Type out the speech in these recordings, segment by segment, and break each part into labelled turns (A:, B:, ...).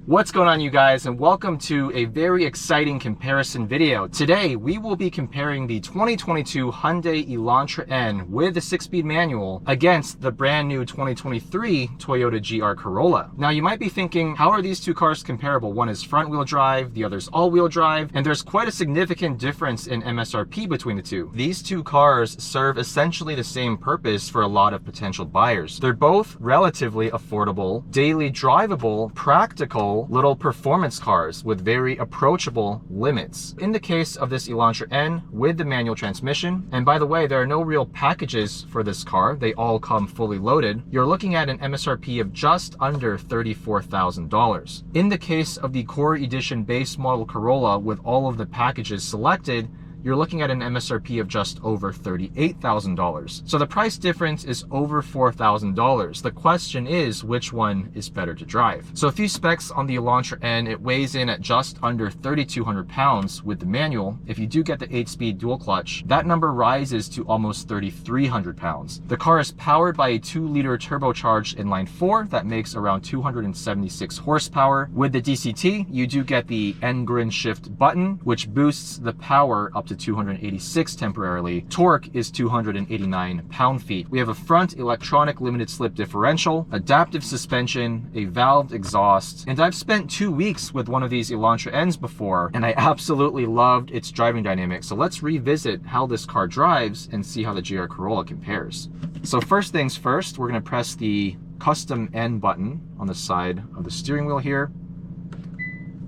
A: What's going on, you guys, and welcome to a very exciting comparison video. Today we will be comparing the 2022 Hyundai Elantra N with the 6-speed manual against the brand new 2023 Toyota GR Corolla. Now you might be thinking, how are these two cars comparable? One is front wheel drive, the other's all-wheel drive, and there's quite a significant difference in MSRP between the two. These two cars serve essentially the same purpose for a lot of potential buyers. They're both relatively affordable, daily drivable, practical little performance cars with very approachable limits. In the case of this Elantra N with the manual transmission, and by the way, there are no real packages for this car, they all come fully loaded, you're looking at an MSRP of just under $34,000. In the case of the Core Edition base model Corolla with all of the packages selected, you're looking at an MSRP of just over $38,000. So the price difference is over $4,000. The question is, which one is better to drive? So a few specs on the Elantra N: it weighs in at just under 3,200 pounds with the manual. If you do get the 8-speed dual clutch, that number rises to almost 3,300 pounds. The car is powered by a 2-liter turbocharged inline 4 that makes around 276 horsepower. With the DCT, you do get the Zygrene shift button, which boosts the power up to 286 temporarily. Torque is 289 pound-feet. We have a front electronic limited slip differential, adaptive suspension, a valved exhaust, and I've spent 2 weeks with one of these Elantra Ns before, and I absolutely loved its driving dynamics. So let's revisit how this car drives and see how the GR Corolla compares. So first things first, we're going to press the custom N button on the side of the steering wheel here.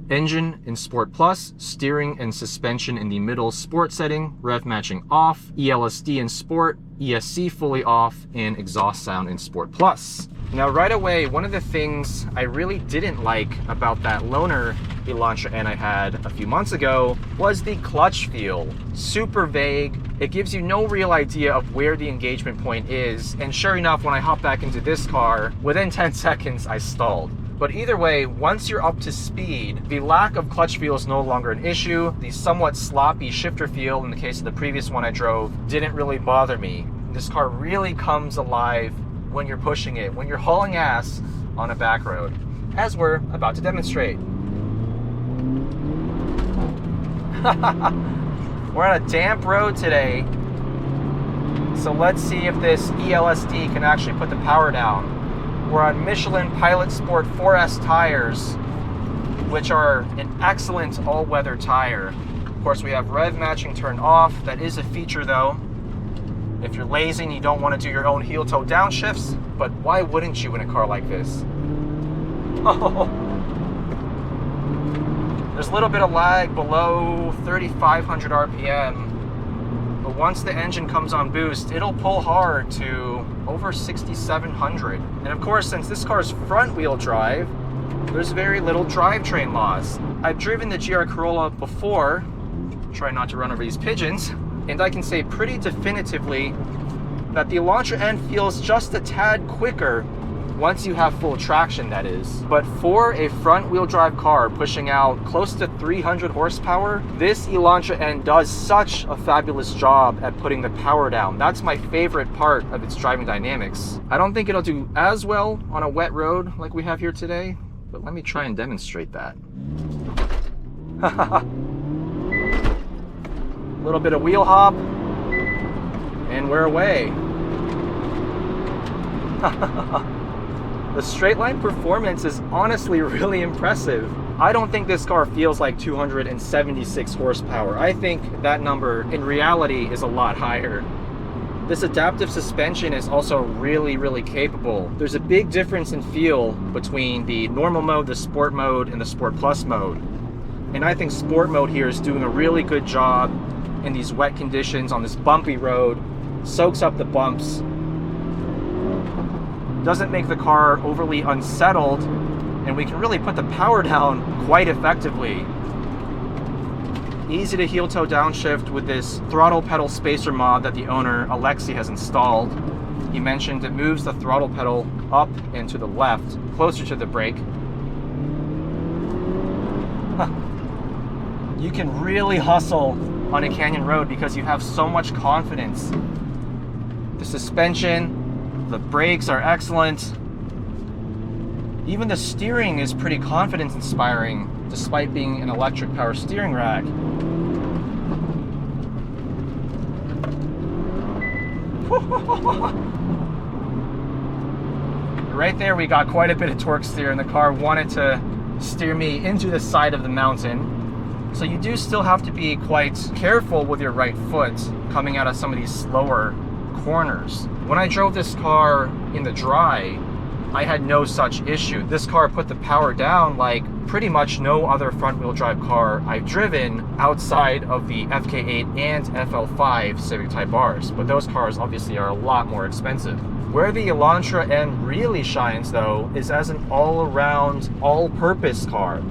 A: Engine in Sport Plus, steering and suspension in the middle Sport setting, rev matching off, ELSD in Sport, ESC fully off, and exhaust sound in Sport Plus. Now right away, one of the things I really didn't like about that loaner Elantra N I had a few months ago was the clutch feel. Super vague. It gives you no real idea of where the engagement point is, and sure enough, when I hop back into this car, within 10 seconds I stalled. But either way, once you're up to speed, the lack of clutch feel is no longer an issue. The somewhat sloppy shifter feel, in the case of the previous one I drove, didn't really bother me. This car really comes alive when you're pushing it, when you're hauling ass on a back road, as we're about to demonstrate. We're on a damp road today, so let's see if this ELSD can actually put the power down. We're on Michelin Pilot Sport 4S tires, which are an excellent all-weather tire. Of course, we have rev matching turned off. That is a feature though. If you're lazy and you don't want to do your own heel-toe downshifts, but why wouldn't you in a car like this? Oh. There's a little bit of lag below 3,500 RPM. But once the engine comes on boost, it'll pull hard to over 6,700. And of course, since this car is front wheel drive, there's very little drivetrain loss. I've driven the GR Corolla before, try not to run over these pigeons, and I can say pretty definitively that the Elantra N feels just a tad quicker once you have full traction, that is. But for a front wheel drive car pushing out close to 300 horsepower, this Elantra N does such a fabulous job at putting the power down. That's my favorite part of its driving dynamics. I don't think it'll do as well on a wet road like we have here today, but let me try and demonstrate that. A little bit of wheel hop, and we're away. The straight line performance is honestly really impressive. I don't think this car feels like 276 horsepower. I think that number in reality is a lot higher. This adaptive suspension is also really, really capable. There's a big difference in feel between the normal mode, the sport mode, and the Sport Plus mode. And I think sport mode here is doing a really good job in these wet conditions on this bumpy road, soaks up the bumps, doesn't make the car overly unsettled, and we can really put the power down quite effectively. Easy to heel-toe downshift with this throttle pedal spacer mod that the owner, Alexi, has installed. He mentioned it moves the throttle pedal up and to the left, closer to the brake. You can really hustle on a canyon road because you have so much confidence. The suspension, the brakes are excellent. Even the steering is pretty confidence-inspiring, despite being an electric power steering rack. Right there, we got quite a bit of torque steer, and the car wanted to steer me into the side of the mountain. So you do still have to be quite careful with your right foot coming out of some of these slower corners. When I drove this car in the dry, I had no such issue. This car put the power down like pretty much no other front-wheel drive car I've driven outside of the FK8 and FL5 Civic Type Rs, but those cars obviously are a lot more expensive. Where the Elantra N really shines though is as an all-around, all-purpose car.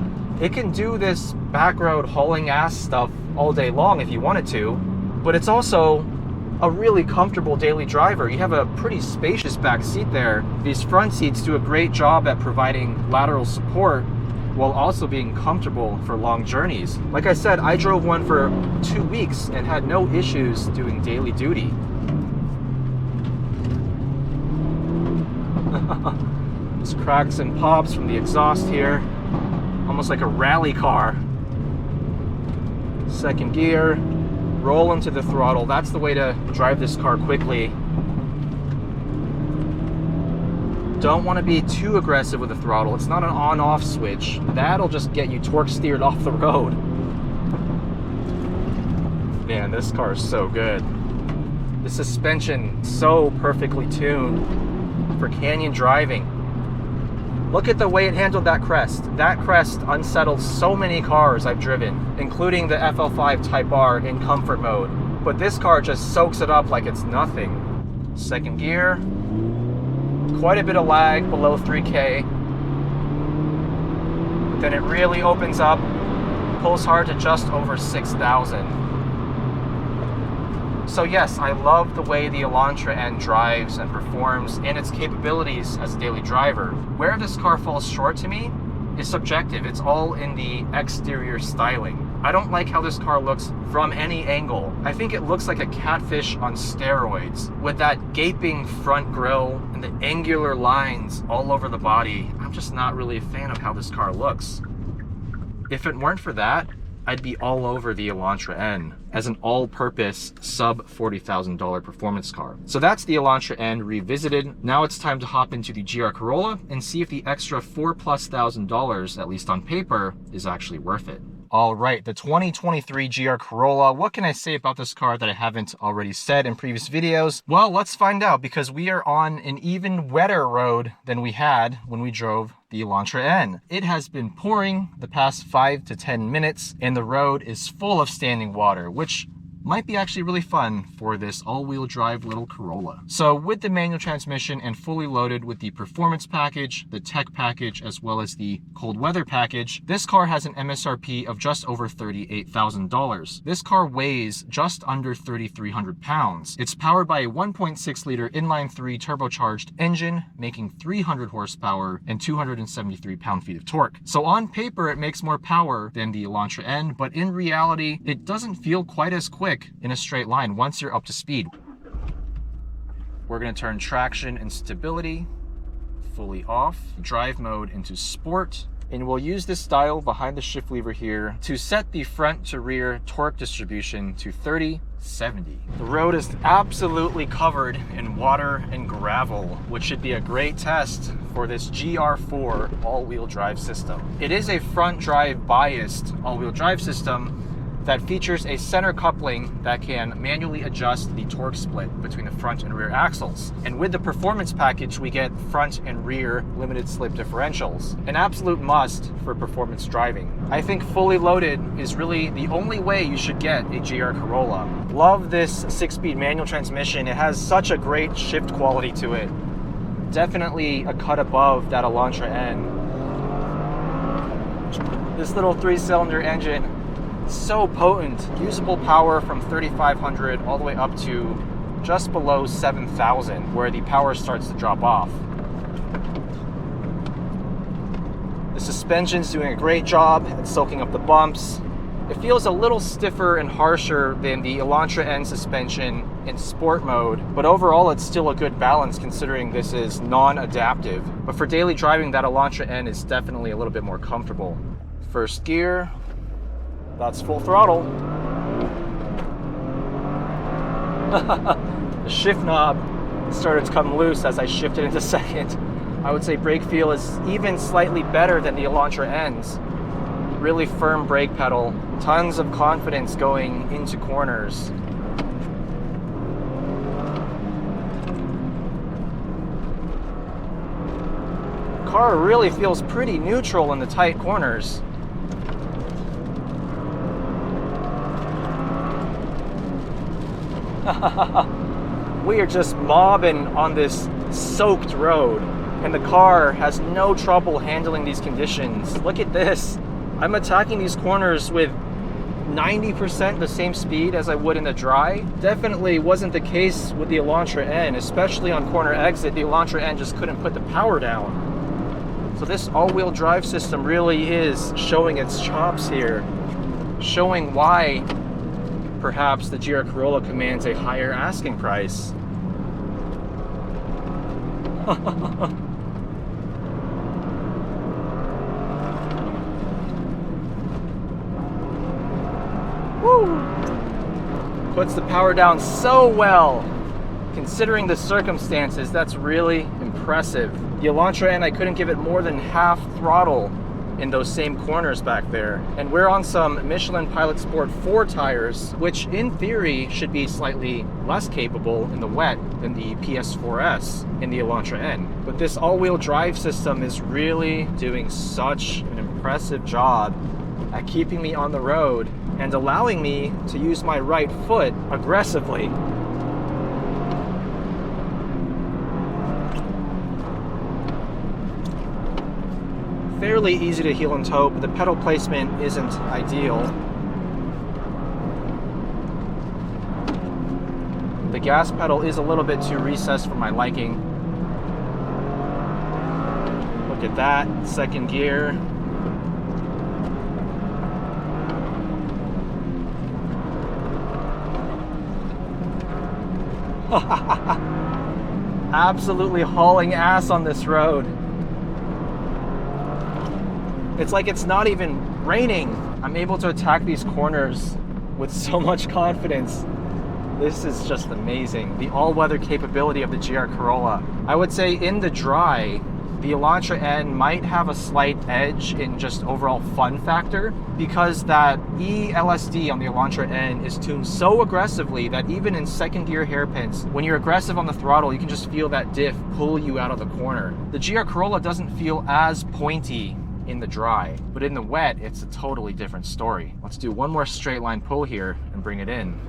A: It can do this back road hauling ass stuff all day long if you wanted to, but it's also a really comfortable daily driver. You have a pretty spacious back seat there. These front seats do a great job at providing lateral support while also being comfortable for long journeys. Like I said, I drove one for 2 weeks and had no issues doing daily duty. Just cracks and pops from the exhaust here. Almost like a rally car. Second gear. Roll into the throttle. That's the way to drive this car quickly. Don't want to be too aggressive with the throttle. It's not an on-off switch. That'll just get you torque steered off the road. Man, this car is so good. The suspension so perfectly tuned for canyon driving. Look at the way it handled that crest. That crest unsettled so many cars I've driven, including the FL5 Type R in comfort mode. But this car just soaks it up like it's nothing. Second gear. Quite a bit of lag below 3K. But then it really opens up, pulls hard to just over 6,000. So yes, I love the way the Elantra N drives and performs and its capabilities as a daily driver. Where this car falls short to me is subjective. It's all in the exterior styling. I don't like how this car looks from any angle. I think it looks like a catfish on steroids with that gaping front grille and the angular lines all over the body. I'm just not really a fan of how this car looks. If it weren't for that, I'd be all over the Elantra N as an all-purpose sub $40,000 performance car. So that's the Elantra N revisited. Now it's time to hop into the GR Corolla and see if the extra $4,000+, at least on paper, is actually worth it. All right, the 2023 GR Corolla. What can I say about this car that I haven't already said in previous videos? Well, let's find out, because we are on an even wetter road than we had when we drove the Elantra N. It has been pouring the past 5 to 10 minutes, and the road is full of standing water, which might be actually really fun for this all-wheel drive little Corolla. So with the manual transmission and fully loaded with the performance package, the tech package, as well as the cold weather package, this car has an MSRP of just over $38,000. This car weighs just under 3,300 pounds. It's powered by a 1.6 liter inline-3 turbocharged engine, making 300 horsepower and 273 pound-feet of torque. So on paper, it makes more power than the Elantra N, but in reality, it doesn't feel quite as quick in a straight line once you're up to speed. We're going to turn traction and stability fully off, drive mode into sport, and we'll use this dial behind the shift lever here to set the front to rear torque distribution to 30/70. The road is absolutely covered in water and gravel, which should be a great test for this GR4 all-wheel drive system. It is a front drive biased all-wheel drive system that features a center coupling that can manually adjust the torque split between the front and rear axles. And with the performance package, we get front and rear limited slip differentials, an absolute must for performance driving. I think fully loaded is really the only way you should get a GR Corolla. Love this 6-speed manual transmission. It has such a great shift quality to it. Definitely a cut above that Elantra N. This little 3-cylinder engine, so potent. Usable power from 3,500 all the way up to just below 7,000, where the power starts to drop off. The suspension's doing a great job at soaking up the bumps. It feels a little stiffer and harsher than the Elantra N suspension in sport mode, but overall it's still a good balance considering this is non-adaptive. But for daily driving, that Elantra N is definitely a little bit more comfortable. First gear, that's full throttle. The shift knob started to come loose as I shifted into second. I would say brake feel is even slightly better than the Elantra N's. Really firm brake pedal, tons of confidence going into corners. Car really feels pretty neutral in the tight corners. We are just mobbing on this soaked road, and the car has no trouble handling these conditions. Look at this. I'm attacking these corners with 90% the same speed as I would in the dry. Definitely wasn't the case with the Elantra N, especially on corner exit. The Elantra N just couldn't put the power down. So this all-wheel drive system really is showing its chops here, showing why perhaps the GR Corolla commands a higher asking price. Woo! Puts the power down so well. Considering the circumstances, that's really impressive. The Elantra N, I couldn't give it more than half throttle in those same corners back there. And we're on some Michelin Pilot Sport 4 tires, which in theory should be slightly less capable in the wet than the PS4S in the Elantra N. But this all-wheel drive system is really doing such an impressive job at keeping me on the road and allowing me to use my right foot aggressively. Fairly easy to heel and toe, but the pedal placement isn't ideal. The gas pedal is a little bit too recessed for my liking. Look at that, second gear. Absolutely hauling ass on this road. It's like it's not even raining. I'm able to attack these corners with so much confidence. This is just amazing. The all-weather capability of the GR Corolla. I would say in the dry, the Elantra N might have a slight edge in just overall fun factor because that ELSD on the Elantra N is tuned so aggressively that even in second gear hairpins, when you're aggressive on the throttle, you can just feel that diff pull you out of the corner. The GR Corolla doesn't feel as pointy in the dry, but in the wet, it's a totally different story. Let's do one more straight line pull here and bring it in.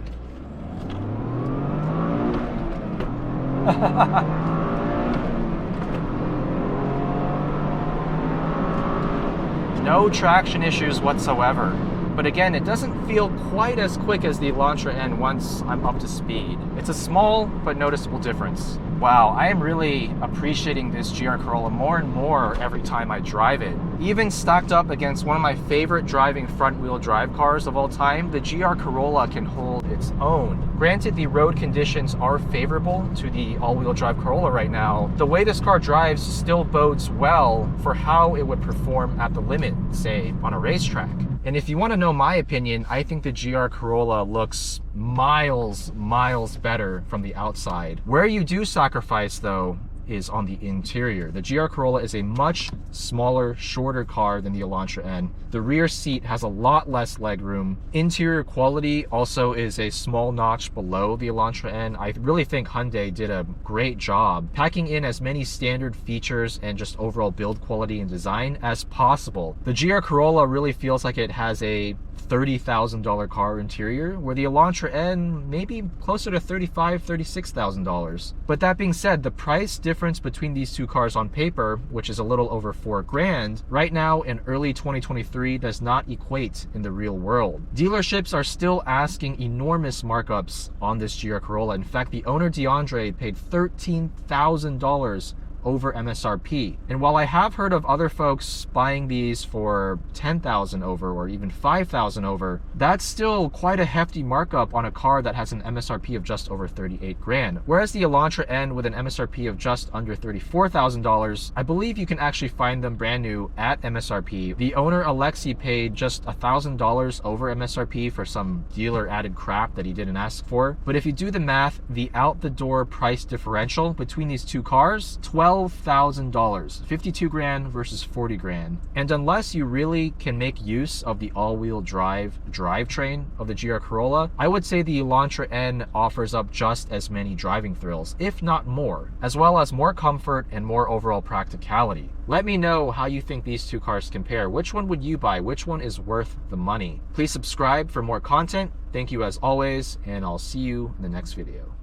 A: No traction issues whatsoever. But again, it doesn't feel quite as quick as the Elantra N once I'm up to speed. It's a small but noticeable difference. Wow, I am really appreciating this GR Corolla more and more every time I drive it. Even stacked up against one of my favorite driving front-wheel drive cars of all time, the GR Corolla can hold its own. Granted, the road conditions are favorable to the all-wheel drive Corolla right now. The way this car drives still bodes well for how it would perform at the limit, say, on a racetrack. And if you want to know my opinion, I think the GR Corolla looks miles better from the outside. Where you do sacrifice, though, is on the interior. The GR Corolla is a much smaller, shorter car than the Elantra N. The rear seat has a lot less legroom. Interior quality also is a small notch below the Elantra N. I really think Hyundai did a great job packing in as many standard features and just overall build quality and design as possible. The GR Corolla really feels like it has a $30,000 car interior, where the Elantra N may be closer to $35,000, $36,000. But that being said, the price difference between these two cars on paper, which is a little over $4,000, right now in early 2023 does not equate in the real world. Dealerships are still asking enormous markups on this GR Corolla. In fact, the owner DeAndre paid $13,000 over MSRP. And while I have heard of other folks buying these for 10,000 over or even 5,000 over, that's still quite a hefty markup on a car that has an MSRP of just over 38 grand. Whereas the Elantra N with an MSRP of just under $34,000, I believe you can actually find them brand new at MSRP. The owner, Alexi, paid just $1,000 over MSRP for some dealer added crap that he didn't ask for. But if you do the math, the out the door price differential between these two cars, $12,000, 52 grand versus 40 grand. And unless you really can make use of the all-wheel drive drivetrain of the GR Corolla, I would say the Elantra N offers up just as many driving thrills, if not more, as well as more comfort and more overall practicality. Let me know how you think these two cars compare. Which one would you buy? Which one is worth the money? Please subscribe for more content. Thank you as always, and I'll see you in the next video.